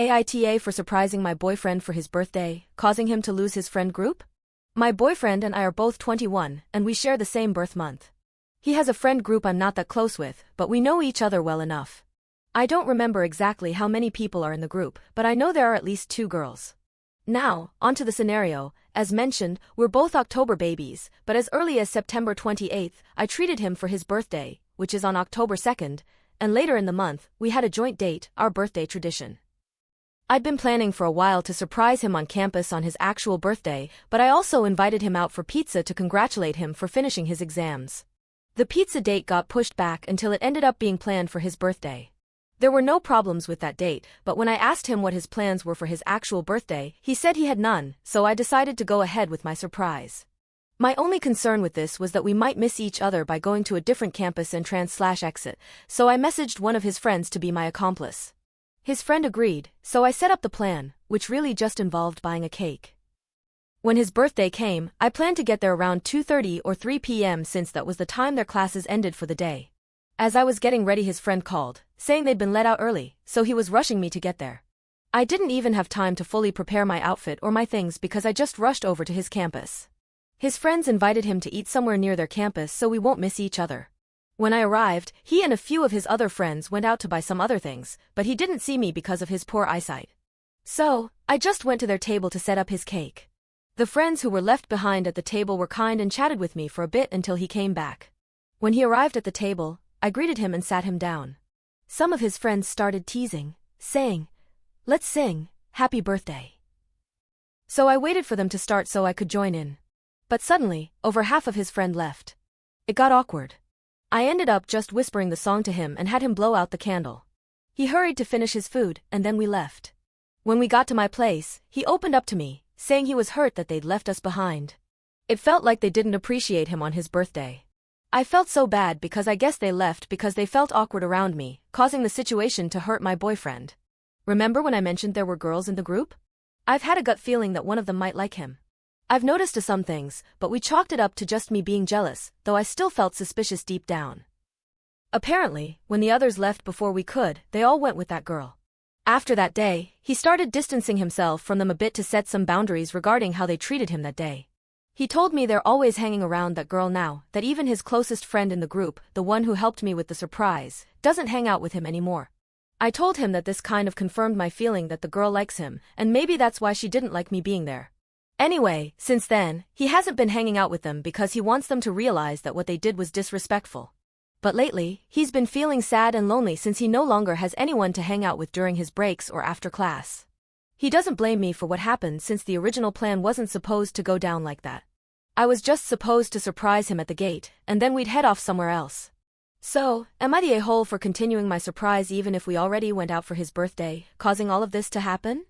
AITA for surprising my boyfriend for his birthday, causing him to lose his friend group? My boyfriend and I are both 21, and we share the same birth month. He has a friend group I'm not that close with, but we know each other well enough. I don't remember exactly how many people are in the group, but I know there are at least 2 girls. Now, onto the scenario. As mentioned, we're both October babies, but as early as September 28th, I treated him for his birthday, which is on October 2nd, and later in the month, we had a joint date, our birthday tradition. I'd been planning for a while to surprise him on campus on his actual birthday, but I also invited him out for pizza to congratulate him for finishing his exams. The pizza date got pushed back until it ended up being planned for his birthday. There were no problems with that date, but when I asked him what his plans were for his actual birthday, he said he had none, so I decided to go ahead with my surprise. My only concern with this was that we might miss each other by going to a different campus and exit, so I messaged one of his friends to be my accomplice. His friend agreed, so I set up the plan, which really just involved buying a cake. When his birthday came, I planned to get there around 2:30 or 3 p.m. since that was the time their classes ended for the day. As I was getting ready, his friend called, saying they'd been let out early, so he was rushing me to get there. I didn't even have time to fully prepare my outfit or my things because I just rushed over to his campus. His friends invited him to eat somewhere near their campus so we won't miss each other. When I arrived, he and a few of his other friends went out to buy some other things, but he didn't see me because of his poor eyesight. So, I just went to their table to set up his cake. The friends who were left behind at the table were kind and chatted with me for a bit until he came back. When he arrived at the table, I greeted him and sat him down. Some of his friends started teasing, saying, "Let's sing, happy birthday." So I waited for them to start so I could join in. But suddenly, over half of his friend left. It got awkward. I ended up just whispering the song to him and had him blow out the candle. He hurried to finish his food, and then we left. When we got to my place, he opened up to me, saying he was hurt that they'd left us behind. It felt like they didn't appreciate him on his birthday. I felt so bad because I guess they left because they felt awkward around me, causing the situation to hurt my boyfriend. Remember when I mentioned there were girls in the group? I've had a gut feeling that one of them might like him. I've noticed some things, but we chalked it up to just me being jealous, though I still felt suspicious deep down. Apparently, when the others left before we could, they all went with that girl. After that day, he started distancing himself from them a bit to set some boundaries regarding how they treated him that day. He told me they're always hanging around that girl now, that even his closest friend in the group, the one who helped me with the surprise, doesn't hang out with him anymore. I told him that this kind of confirmed my feeling that the girl likes him, and maybe that's why she didn't like me being there. Anyway, since then, he hasn't been hanging out with them because he wants them to realize that what they did was disrespectful. But lately, he's been feeling sad and lonely since he no longer has anyone to hang out with during his breaks or after class. He doesn't blame me for what happened since the original plan wasn't supposed to go down like that. I was just supposed to surprise him at the gate, and then we'd head off somewhere else. So, am I the a-hole for continuing my surprise even if we already went out for his birthday, causing all of this to happen?